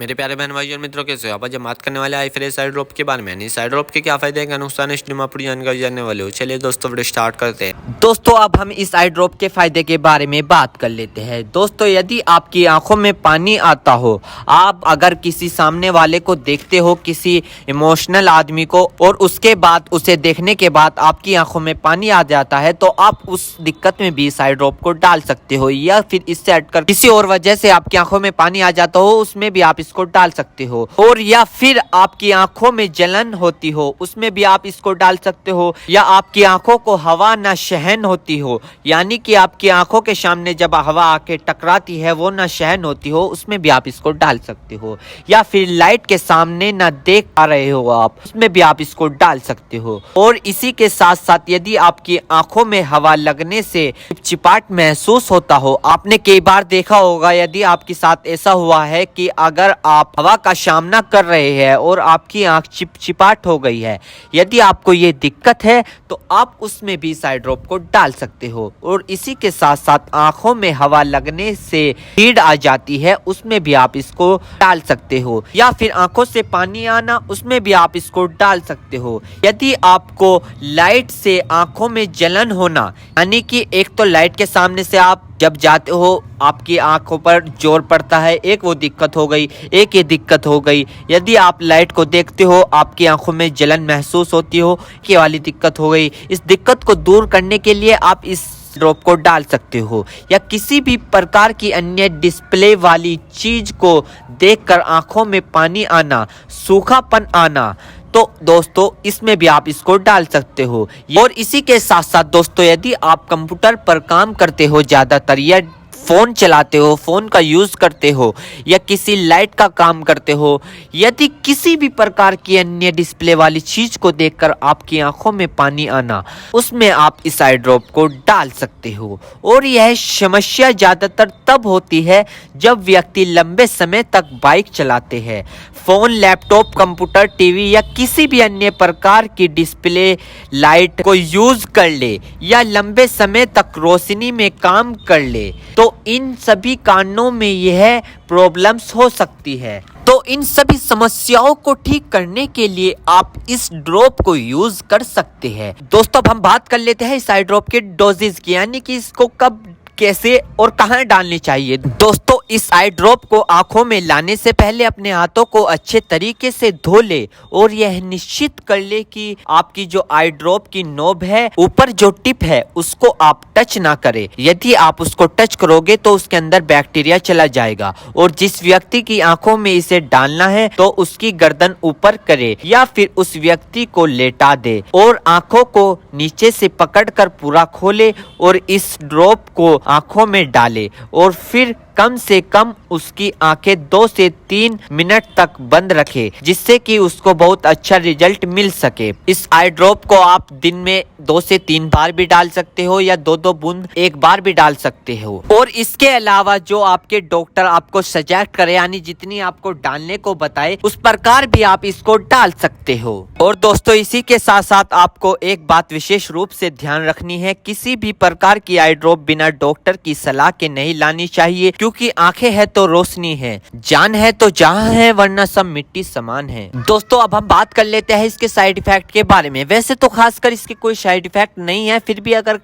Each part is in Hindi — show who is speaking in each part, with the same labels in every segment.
Speaker 1: मेरे प्यारे बहन भाई और मित्रों, कैसे हो आप? आज हम बात करने वाले आई फ्रेश आई ड्रॉप के बारे में। यानी आई ड्रॉप के क्या फायदे हैं, क्या नुकसान है, इसमें पूरी जानकारी जानने वाले हो। चलिए दोस्तों, वीडियो स्टार्ट करते हैं।
Speaker 2: दोस्तों अब हम इस आई ड्रॉप के फायदे के बारे में बात कर लेते हैं। दोस्तों यदि आपकी आंखों में पानी आता हो, आप अगर किसी सामने वाले को देखते हो, किसी इमोशनल आदमी को, और उसके बाद उसे देखने के बाद आपकी आंखों में पानी आ जाता है, तो आप उस दिक्कत में भी इस आई ड्रॉप को डाल सकते हो। या फिर इससे हटकर किसी और वजह से आपकी आंखों में पानी आ जाता हो, उसमें भी आप इसको डाल सकते हो। और या फिर आपकी आंखों में जलन होती हो, उसमें भी आप इसको डाल सकते हो। या आपकी आंखों को हवा न सहन होती हो, यानी कि आपकी आंखों के सामने जब हवा आके टकराती है वो न सहन होती हो, उसमें भी आप इसको डाल सकते हो। या फिर लाइट के सामने न देख पा रहे हो आप, उसमें भी आप इसको डाल सकते हो। और इसी के साथ साथ यदि आपकी आंखों में हवा लगने से चिपचिपाहट महसूस होता हो, आपने कई बार देखा होगा, यदि आपके साथ ऐसा हुआ है कि अगर आप हवा का सामना कर रहे हैं और आपकी आंख चिपचिपाहट हो गई है, यदि आपको ये दिक्कत है तो आप उसमें भी इस आई ड्रॉप को डाल सकते हो। और इसी के साथ साथ आंखों में हवा लगने से हीट आ जाती है, उसमें भी आप इसको डाल सकते हो। या फिर आंखों से पानी आना, उसमें भी आप इसको डाल सकते हो। यदि आपको लाइट से आंखों में जलन होना, यानी कि एक तो लाइट के सामने से आप जब जाते हो आपकी आंखों पर जोर पड़ता है, एक वो दिक्कत हो गई, एक ये दिक्कत हो गई। यदि आप लाइट को देखते हो, आपकी आंखों में जलन महसूस होती हो, ये वाली दिक्कत हो गई। इस दिक्कत को दूर करने के लिए आप इस ड्रॉप को डाल सकते हो। या किसी भी प्रकार की अन्य डिस्प्ले वाली चीज को देखकर आंखों में पानी आना, सूखापन आना, तो दोस्तों इसमें भी आप इसको डाल सकते हो। और इसी के साथ साथ दोस्तों, यदि आप कंप्यूटर पर काम करते हो ज्यादातर, या फोन चलाते हो, फोन का यूज करते हो, या किसी लाइट का काम करते हो, यदि किसी भी प्रकार की अन्य डिस्प्ले वाली चीज को देखकर आपकी आंखों में पानी आना, उसमें आप इस आई ड्रॉप को डाल सकते हो। और यह समस्या ज्यादातर तब होती है जब व्यक्ति लंबे समय तक बाइक चलाते हैं, फोन, लैपटॉप, कंप्यूटर, टीवी या किसी भी अन्य प्रकार की डिस्प्ले लाइट को यूज कर ले, या लंबे समय तक रोशनी में काम कर ले, तो इन सभी कारणों में यह प्रॉब्लम्स हो सकती है। तो इन सभी समस्याओं को ठीक करने के लिए आप इस ड्रॉप को यूज कर सकते हैं। दोस्तों अब हम बात कर लेते हैं इस आई ड्रॉप के डोजेज की, यानी कि इसको कब, कैसे और कहां डालनी चाहिए। दोस्तों इस आई ड्रॉप को आंखों में लाने से पहले अपने हाथों को अच्छे तरीके से धो ले, और यह निश्चित कर ले कि आपकी जो आई ड्रॉप की नोब है, ऊपर जो टिप है, उसको आप टच ना करें। यदि आप उसको टच करोगे तो उसके अंदर बैक्टीरिया चला जाएगा। और जिस व्यक्ति की आंखों में इसे डालना है तो उसकी गर्दन ऊपर करे, या फिर उस व्यक्ति को लेटा दे और आंखों को नीचे से पकड़कर पूरा खोले और इस ड्रॉप को आंखों में डाले, और फिर कम से कम उसकी आंखें 2 से 3 मिनट तक बंद रखे, जिससे कि उसको बहुत अच्छा रिजल्ट मिल सके। इस आई ड्रॉप को आप दिन में 2 से 3 बार भी डाल सकते हो, या 2-2 बूंद एक बार भी डाल सकते हो। और इसके अलावा जो आपके डॉक्टर आपको सजेस्ट करे, यानी जितनी आपको डालने को बताए, उस प्रकार भी आप इसको डाल सकते हो। और दोस्तों इसी के साथ साथ आपको एक बात विशेष रूप से ध्यान रखनी है, किसी भी प्रकार की आई ड्रॉप बिना डॉक्टर की सलाह के नहीं लानी चाहिए, क्योंकि आंखें है तो रोशनी है, जान है तो जहां है, वरना सब मिट्टी समान है। दोस्तों अब हम बात कर लेते हैं इसके साइड इफेक्ट के बारे में। वैसे तो खासकर इसके कोई साइड इफेक्ट नहीं है, फिर भी अगर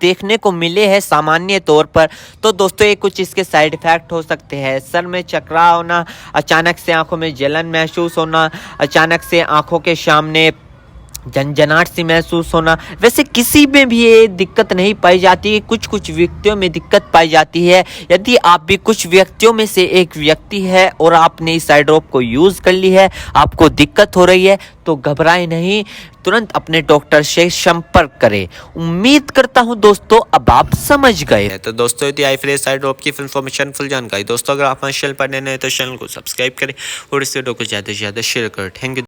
Speaker 2: देखने को मिले हैं सामान्य तौर पर, तो दोस्तों ये कुछ इसके साइड इफेक्ट हो सकते हैं। सर में चकरा होना, अचानक से आंखों में जलन महसूस होना, अचानक से आंखों के सामने झंझनाहट सी महसूस होना। वैसे किसी में भी ये दिक्कत नहीं पाई जाती, कुछ व्यक्तियों में दिक्कत पाई जाती है। यदि आप भी कुछ व्यक्तियों में से एक व्यक्ति है और आपने इस आई ड्रॉप को यूज कर ली है, आपको दिक्कत हो रही है, तो घबराए नहीं, तुरंत अपने डॉक्टर से संपर्क करें। उम्मीद करता हूं दोस्तों अब आप समझ गए।
Speaker 1: तो दोस्तों यदि आई फ्रेश आई ड्रॉप की इन्फॉर्मेशन, फुल जानकारी, दोस्तों अगर आप हमारे चैनल पर नए हैं तो चैनल को सब्सक्राइब करें और इस वीडियो को ज़्यादा से ज़्यादा शेयर करें। Thank you.